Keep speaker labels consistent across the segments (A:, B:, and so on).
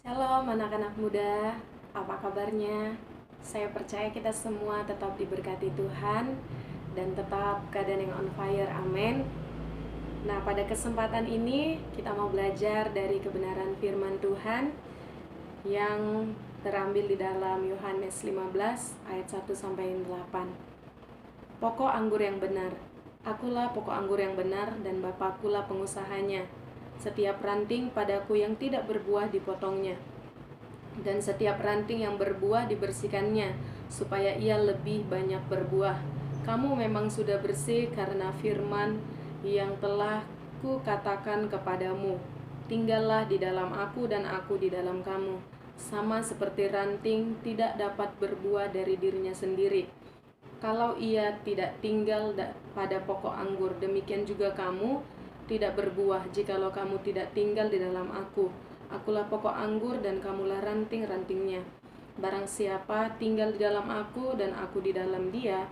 A: Shalom anak-anak muda, apa kabarnya? Saya percaya kita semua tetap diberkati Tuhan dan tetap keadaan yang on fire, amin. Nah, pada kesempatan ini kita mau belajar dari kebenaran firman Tuhan yang terambil di dalam Yohanes 15 ayat 1-8. Pokok anggur yang benar. Akulah pokok anggur yang benar dan Bapakkulah pengusahanya. Setiap ranting padaku yang tidak berbuah dipotongnya, dan setiap ranting yang berbuah dibersihkannya, supaya ia lebih banyak berbuah. Kamu memang sudah bersih karena firman yang telah kukatakan kepadamu. Tinggallah di dalam aku dan aku di dalam kamu. Sama seperti ranting tidak dapat berbuah dari dirinya sendiri kalau ia tidak tinggal pada pokok anggur, demikian juga kamu tidak berbuah jikalau kamu tidak tinggal di dalam aku. Akulah pokok anggur dan kamulah ranting-rantingnya. Barang siapa tinggal di dalam aku dan aku di dalam dia,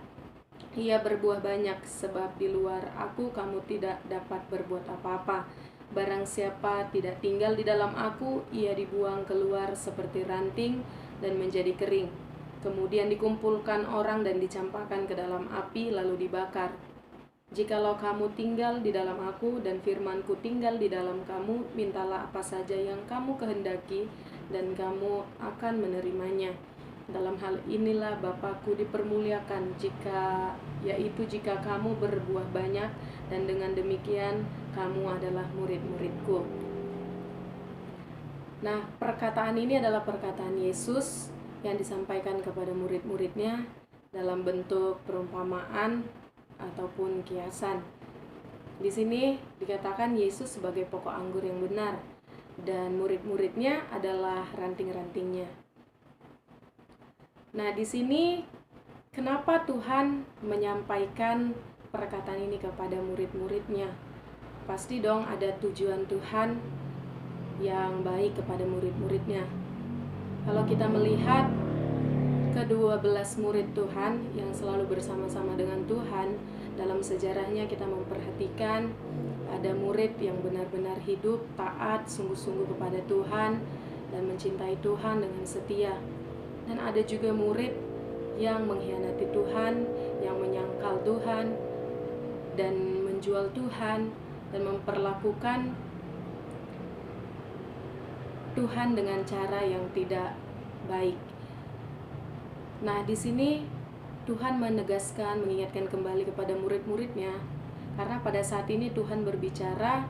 A: ia berbuah banyak, sebab di luar aku kamu tidak dapat berbuat apa-apa. Barang siapa tidak tinggal di dalam aku, ia dibuang keluar seperti ranting dan menjadi kering. Kemudian dikumpulkan orang dan dicampakkan ke dalam api lalu dibakar. Jikalau kamu tinggal di dalam aku dan firmanku tinggal di dalam kamu, mintalah apa saja yang kamu kehendaki dan kamu akan menerimanya. Dalam hal inilah Bapakku dipermuliakan, yaitu jika kamu berbuah banyak, dan dengan demikian kamu adalah murid-muridku. Nah, perkataan ini adalah perkataan Yesus yang disampaikan kepada murid-muridnya dalam bentuk perumpamaan ataupun kiasan. Di sini dikatakan Yesus sebagai pokok anggur yang benar dan murid-muridnya adalah ranting-rantingnya. Nah, di sini kenapa Tuhan menyampaikan perkataan ini kepada murid-muridnya? Pasti dong ada tujuan Tuhan yang baik kepada murid-muridnya. Kalau kita melihat ke-12 murid Tuhan yang selalu bersama-sama dengan Tuhan, dalam sejarahnya kita memperhatikan ada murid yang benar-benar hidup taat sungguh-sungguh kepada Tuhan dan mencintai Tuhan dengan setia. Dan ada juga murid yang mengkhianati Tuhan, yang menyangkal Tuhan dan menjual Tuhan dan memperlakukan Tuhan dengan cara yang tidak baik. Nah, di sini Tuhan menegaskan, mengingatkan kembali kepada murid-muridnya, karena pada saat ini Tuhan berbicara,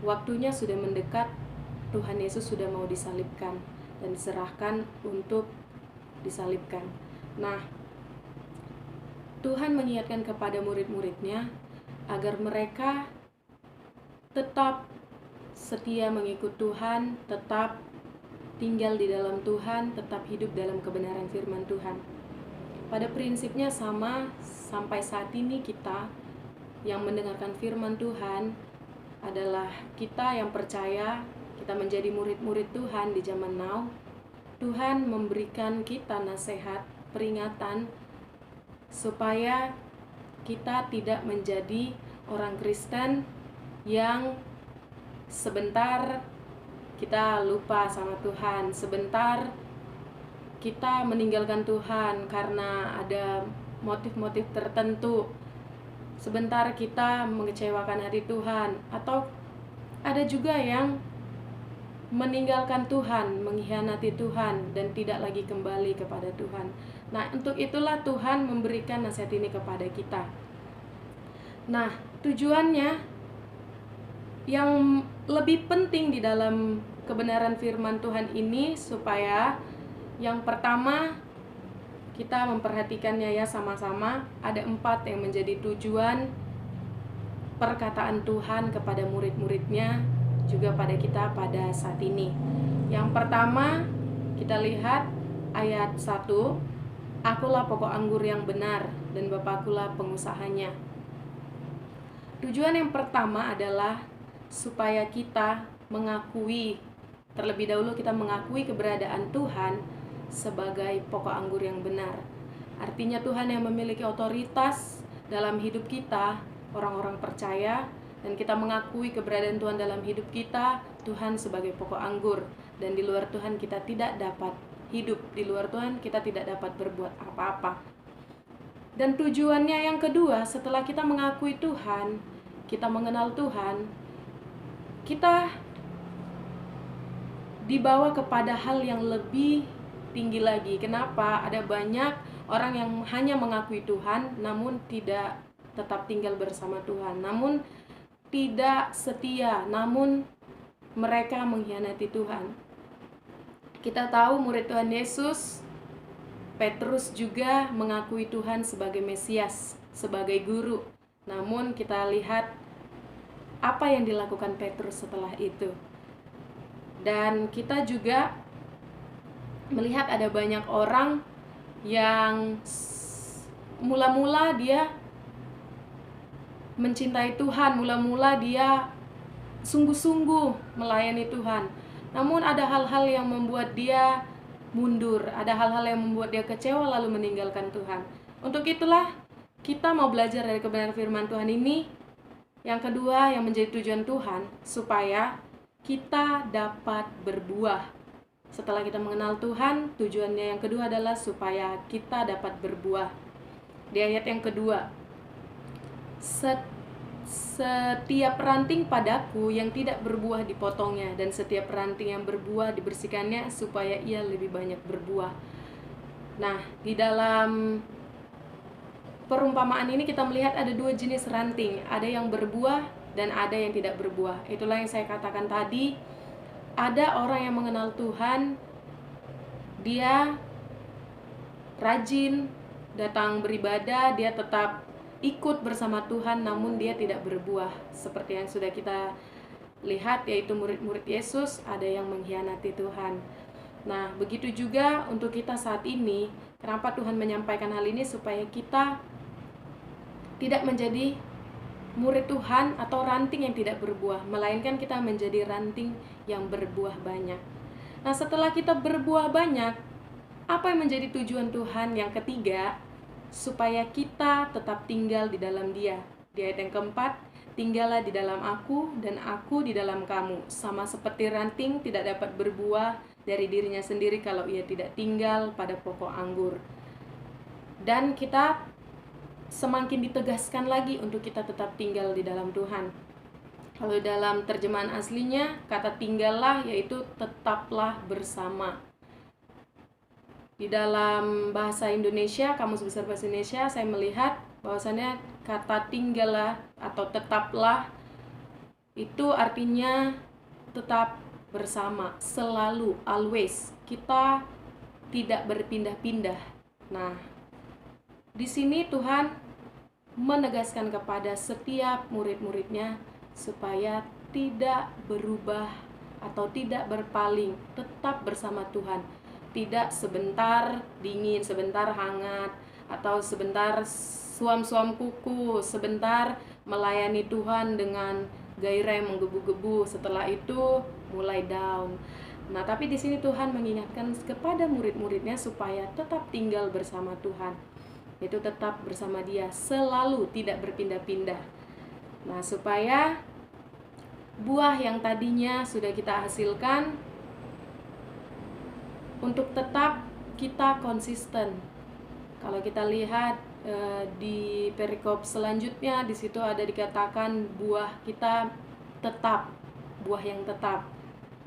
A: waktunya sudah mendekat, Tuhan Yesus sudah mau disalibkan dan diserahkan untuk disalibkan. Nah, Tuhan mengingatkan kepada murid-muridnya agar mereka tetap setia mengikut Tuhan, tetap tinggal di dalam Tuhan, tetap hidup dalam kebenaran firman Tuhan. Pada prinsipnya sama, sampai saat ini kita yang mendengarkan firman Tuhan adalah kita yang percaya, kita menjadi murid-murid Tuhan di zaman now. Tuhan memberikan kita nasihat, peringatan supaya kita tidak menjadi orang Kristen yang sebentar kita lupa sama Tuhan, sebentar kita meninggalkan Tuhan karena ada motif-motif tertentu, sebentar kita mengecewakan hati Tuhan, atau ada juga yang meninggalkan Tuhan, mengkhianati Tuhan dan tidak lagi kembali kepada Tuhan. Nah, untuk itulah Tuhan memberikan nasihat ini kepada kita. Nah, tujuannya yang lebih penting di dalam kebenaran firman Tuhan ini supaya yang pertama kita memperhatikannya ya sama-sama. Ada 4 yang menjadi tujuan perkataan Tuhan kepada murid-muridnya, juga pada kita pada saat ini. Yang pertama kita lihat ayat 1, akulah pokok anggur yang benar dan Bapakkulah pengusahanya. Tujuan yang pertama adalah supaya kita mengakui, terlebih dahulu kita mengakui keberadaan Tuhan sebagai pokok anggur yang benar. Artinya Tuhan yang memiliki otoritas dalam hidup kita, orang-orang percaya, dan kita mengakui keberadaan Tuhan dalam hidup kita, Tuhan sebagai pokok anggur. Dan di luar Tuhan kita tidak dapat hidup, di luar Tuhan kita tidak dapat berbuat apa-apa. Dan tujuannya yang kedua, setelah kita mengakui Tuhan, kita mengenal Tuhan, kita dibawa kepada hal yang lebih tinggi lagi. Kenapa? Ada banyak orang yang hanya mengakui Tuhan namun tidak tetap tinggal bersama Tuhan, namun tidak setia, namun mereka mengkhianati Tuhan. Kita tahu murid Tuhan Yesus, Petrus juga mengakui Tuhan sebagai Mesias, sebagai guru. Namun kita lihat apa yang dilakukan Petrus setelah itu. Dan kita juga melihat ada banyak orang yang mula-mula dia mencintai Tuhan, mula-mula dia sungguh-sungguh melayani Tuhan. Namun ada hal-hal yang membuat dia mundur, ada hal-hal yang membuat dia kecewa lalu meninggalkan Tuhan. Untuk itulah kita mau belajar dari kebenaran firman Tuhan ini. Yang kedua yang menjadi tujuan Tuhan, supaya kita dapat berbuah. Setelah kita mengenal Tuhan, tujuannya yang kedua adalah supaya kita dapat berbuah. Di ayat yang kedua, setiap ranting padaku yang tidak berbuah dipotongnya, dan setiap ranting yang berbuah dibersihkannya supaya ia lebih banyak berbuah. Nah, di dalam perumpamaan ini kita melihat ada dua jenis ranting, ada yang berbuah dan ada yang tidak berbuah. Itulah yang saya katakan tadi, ada orang yang mengenal Tuhan, dia rajin datang beribadah, dia tetap ikut bersama Tuhan, namun dia tidak berbuah. Seperti yang sudah kita lihat, yaitu murid-murid Yesus, ada yang mengkhianati Tuhan. Nah, begitu juga untuk kita saat ini. Kenapa Tuhan menyampaikan hal ini? Supaya kita tidak menjadi murid Tuhan atau ranting yang tidak berbuah, melainkan kita menjadi ranting yang berbuah banyak. Nah, setelah kita berbuah banyak, apa yang menjadi tujuan Tuhan? Yang ketiga, supaya kita tetap tinggal di dalam Dia. Di ayat yang keempat, tinggallah di dalam aku dan aku di dalam kamu. Sama seperti ranting tidak dapat berbuah dari dirinya sendiri kalau ia tidak tinggal pada pokok anggur. Dan kita semakin ditegaskan lagi untuk kita tetap tinggal di dalam Tuhan. Kalau dalam terjemahan aslinya, kata tinggallah yaitu tetaplah bersama. Di dalam bahasa Indonesia, Kamus Besar Bahasa Indonesia, saya melihat bahwasannya kata tinggallah atau tetaplah itu artinya tetap bersama, selalu, always. Kita tidak berpindah-pindah. Nah, di sini Tuhan menegaskan kepada setiap murid-muridnya supaya tidak berubah atau tidak berpaling, tetap bersama Tuhan. Tidak sebentar dingin, sebentar hangat, atau sebentar suam-suam kuku, sebentar melayani Tuhan dengan gairah yang menggebu-gebu, setelah itu mulai down. Nah, tapi di sini Tuhan mengingatkan kepada murid-muridnya supaya tetap tinggal bersama Tuhan. Itu tetap bersama Dia, selalu tidak berpindah-pindah. Nah, supaya buah yang tadinya sudah kita hasilkan, untuk tetap kita konsisten. Kalau kita lihat di perikop selanjutnya, di situ ada dikatakan buah kita tetap, buah yang tetap.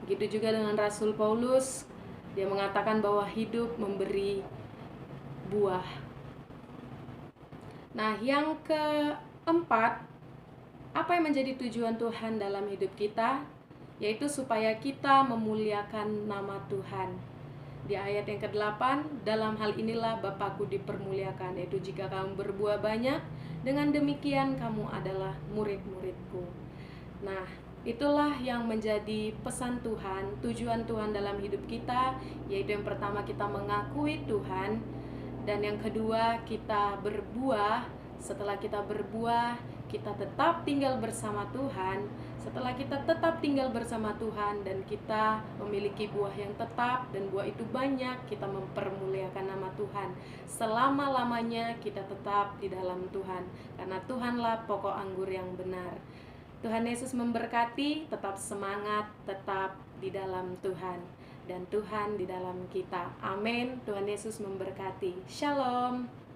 A: Begitu juga dengan Rasul Paulus, dia mengatakan bahwa hidup memberi buah. Nah, yang keempat, apa yang menjadi tujuan Tuhan dalam hidup kita? Yaitu supaya kita memuliakan nama Tuhan. Di ayat yang ke-8, dalam hal inilah Bapakku dipermuliakan, yaitu jika kamu berbuah banyak, dengan demikian kamu adalah murid-muridku. Nah, itulah yang menjadi pesan Tuhan, tujuan Tuhan dalam hidup kita, yaitu yang pertama kita mengakui Tuhan, dan yang kedua kita berbuah. Setelah kita berbuah, kita tetap tinggal bersama Tuhan. Setelah kita tetap tinggal bersama Tuhan dan kita memiliki buah yang tetap dan buah itu banyak, kita mempermuliakan nama Tuhan. Selama-lamanya kita tetap di dalam Tuhan, karena Tuhanlah pokok anggur yang benar. Tuhan Yesus memberkati, tetap semangat, tetap di dalam Tuhan. dan Tuhan di dalam kita. Amin. Tuhan Yesus memberkati. Shalom.